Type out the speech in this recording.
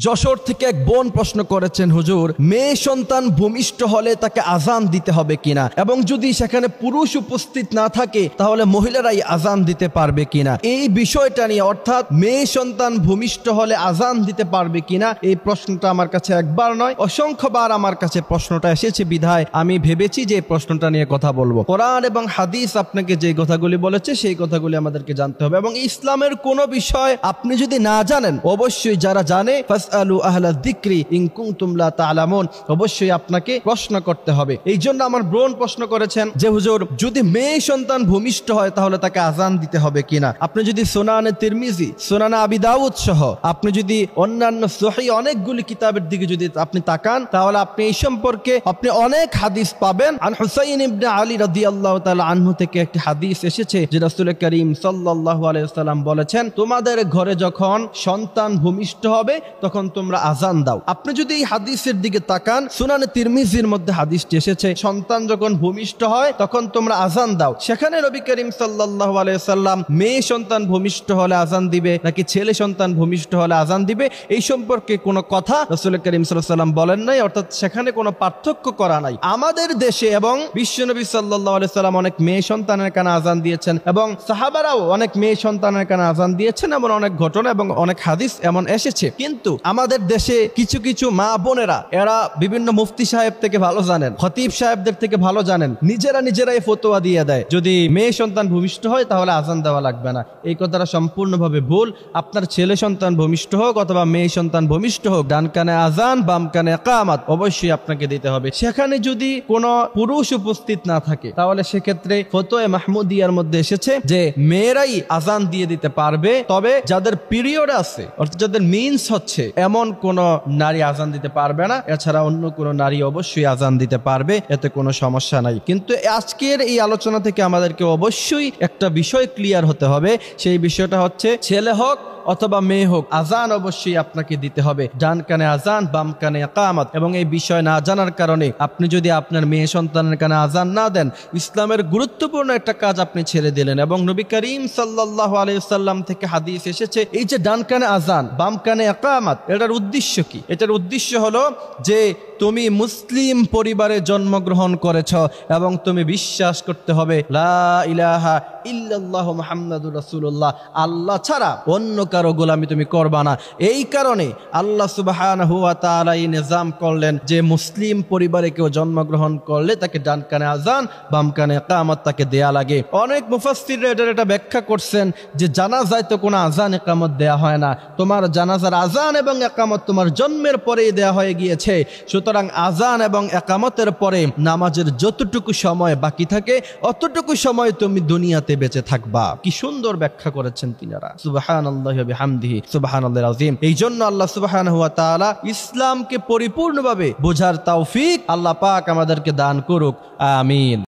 যশোর থেকে এক বোন প্রশ্ন করেছেন, হুজুর, মেয়ে সন্তান ভূমিষ্ঠ হলে তাকে আজান দিতে হবে কিনা, এবং যদি সেখানে পুরুষ উপস্থিত না থাকে তাহলে মহিলারাই আজান দিতে পারবে কিনা। এই বিষয়টা নিয়ে, অর্থাৎ মেয়ে সন্তান ভূমিষ্ঠ হলে আজান দিতে পারবে কিনা, এই প্রশ্নটা আমার কাছে একবার নয় অসংখ্যবার আমার কাছে প্রশ্নটা এসেছে। বিধায় আমি ভেবেছি যে এই প্রশ্নটা নিয়ে কথা বলবো। কোরআন এবং হাদিস আপনাকে যে কথাগুলি বলেছে সেই কথাগুলি আমাদেরকে জানতে হবে, এবং ইসলামের কোনো বিষয় আপনি যদি না জানেন, অবশ্যই যারা জানে ফাসআলু আহলা যিকরি ইন কুনতুম লা তা'লামুন, অবশ্যই আপনাকে প্রশ্ন করতে হবে। এই জন্য আমার বোন প্রশ্ন করেছেন যে, হুজুর, যদি মেয়ে সন্তান ভূমিষ্ঠ হয় তাহলে তাকে আজান দিতে হবে কিনা। আপনি যদি সুনানে তিরমিজি, সুনানে আবি দাউদ সহ আপনি যদি অন্যান্য সহিহ অনেকগুলি কিতাবের দিকে যদি আপনি তাকান, তাহলে আপনি এই সম্পর্কে আপনি অনেক হাদিস পাবেন। আন হুসাইন ইবনে আলী রাদিয়াল্লাহু তাআলা আনহু থেকে একটি হাদিস এসেছে যে রাসূল করিম সাল্লাল্লাহু আলাইহি ওয়াসাল্লাম বলেছেন, তোমাদের ঘরে যখন সন্তান ভূমিষ্ঠ হবে তখন তোমরা আজান দাও। আপনি যদি এই হাদিসের দিকে তাকান, সুনানে তিরমিজির মধ্যে হাদিসটি এসেছে, সন্তান যখন ভূমিষ্ঠ হয় তখন তোমরা আজান দাও। সেখানে নবী করিম সাল্লাল্লাহু আলাইহি ওয়াসাল্লাম মেয়ে সন্তান ভূমিষ্ঠ হলে আজান দিবে নাকি ছেলে সন্তান ভূমিষ্ঠ হলে আজান দিবে এই সম্পর্কে কোনো কথা রাসূল করিম সাল্লাল্লাহু আলাইহি ওয়াসাল্লাম বলেন নাই, অর্থাৎ সেখানে কোনো পার্থক্য করা নাই। আমাদের দেশে এবং বিশ্বনবী সাল্লাল্লাহু আলাইহি ওয়াসাল্লাম অনেক মেয়ে সন্তানের কানে আজান দিয়েছেন, এবং সাহাবারাও অনেক মেয়ে সন্তানের কানে আজান দিয়েছেন, এমন অনেক ঘটনা এবং অনেক হাদিস এমন এসেছে। কিন্তু আমাদের দেশে কিছু কিছু মা বোনেরা, এরা বিভিন্ন মুফতি সাহেব থেকে ভালো জানেন, খতিব সাহেবদের থেকে ভালো জানেন, নিজেরাই ফতোয়া দিয়ে দেয় যদি মেয়ে সন্তান ভূমিষ্ঠ হয় তাহলে আজান দেওয়া লাগবে না। এই কথাটা সম্পূর্ণভাবে ভুল। আপনার ছেলে সন্তান ভূমিষ্ঠ হোক অথবা মেয়ে সন্তান ভূমিষ্ঠ হোক, ডান কানে আজান বাম কানে ইকামত অবশ্যই আপনাকে দিতে হবে। সেখানে যদি কোনো পুরুষ উপস্থিত না থাকে তাহলে সেক্ষেত্রে ফতোয়া মাহমুদিয়ার মধ্যে এসেছে যে মেয়েরাই আজান দিয়ে দিতে পারবে, তবে যাদের পিরিয়ড আছে অর্থাৎ যাদের মিন্স হচ্ছে এমন কোন নারী আজান দিতে পারবে না। এছাড়া অন্য কোন নারী অবশ্যই আজান দিতে পারবে, এতে কোনো সমস্যা নাই। কিন্তু আজকের এই আলোচনা থেকে আমাদেরকে অবশ্যই একটা বিষয় ক্লিয়ার হতে হবে, সেই বিষয়টা হচ্ছে ছেলে হোক অথবা মেয়ে হোক, আজান অবশ্যই আপনাকে দিতে হবে, ডান কানে আজান বাম কানে ইকামত। এবং এই বিষয় না জানার কারণে আপনি যদি আপনার মেয়ে সন্তানের কানে আজান না দেন, ইসলামের গুরুত্বপূর্ণ একটা কাজ আপনি ছেড়ে দিলেন। এবং নবী করিম সাল্লাল্লাহু আলাইহি ওয়াসাল্লাম থেকে হাদিস এসেছে, এই যে ডান কানে আজান বাম কানে ইকামত, এটার উদ্দেশ্য কি? এটার উদ্দেশ্য হলো যে তুমি মুসলিম পরিবারে জন্মগ্রহণ করেছ এবং তুমি বিশ্বাস করতে হবে লা ইলাহা ইল্লাল্লাহু মুহাম্মাদুর রাসূলুল্লাহ, আল্লাহ ছাড়া অন্য কারো গোলামি তুমি করবা না। এই কারণে আল্লাহ সুবহানাহু ওয়া তাআলা এই নিজাম করলেন যে মুসলিম পরিবারে কেউ জন্মগ্রহণ করলে তাকে ডান কানে আজান বাম কানে ইকামত তাকে দেয়া লাগে। অনেক মুফাসসিররা এটা ব্যাখ্যা করছেন যে জানাজায় তো কোনো আজান ইকামত দেয়া হয় না, তোমার জানাজার আজান এবং ইকামত তোমার জন্মের পরেই দেয়া হয়ে গিয়েছে, সুতরাং আজান এবং ইকামতের পরে নামাজের যতটুকু সময় বাকি থাকে অতটুকু সময় তুমি দুনিয়াতে বেঁচে থাকবা। কি সুন্দর ব্যাখ্যা করেছেন তিনারা, সুবহানাল্লাহি ওয়া বিহামদিহি সুবহানাল্লাহিল আযীম। এই জন্য আল্লাহ সুবহানাহু ওয়া তাআলা ইসলামকে পরিপূর্ণভাবে বোঝার তৌফিক আল্লাহ পাক আমাদেরকে দান করুক, আমিন।